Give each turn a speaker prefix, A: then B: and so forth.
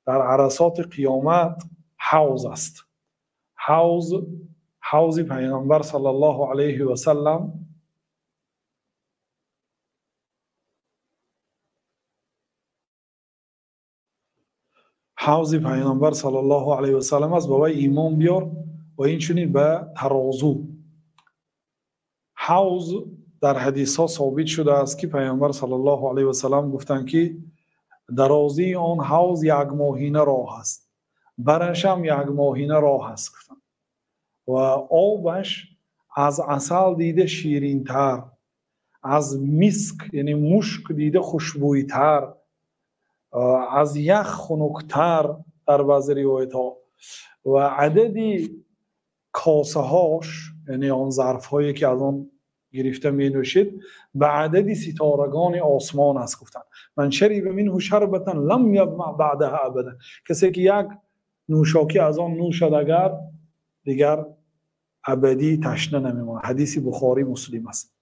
A: در عرصات قیامت حوض است. حوض پیغمبر صلی الله علیه و سلم صلی الله علیه و سلم است. با وی ایمان بیار و این چنین به ترازو. حوض در حدیث ها ثابت شده است که پیغمبر صلی الله علیه و سلم گفتند که درازی آن حوض یک ماهینه راه است، برش هم یک ماهینه راه است گفتند و آبش از عسل دیده شیرین تر، از مسک یعنی مشک دیده خوشبوی تر، از یخ خنکتر در بعضی روایت ها و عددی کاسه هاش یعنی آن ظرف هایی که از آن گرفته می نوشید به عددی ستارگان آسمان است گفتند. من شرب منه شربتا لم یظمأ بعدها ابدا. کسی که یک نوشاکی از آن نوشد اگر دیگر ابدی تشنه نمیماند. حدیث بخاری مسلم است.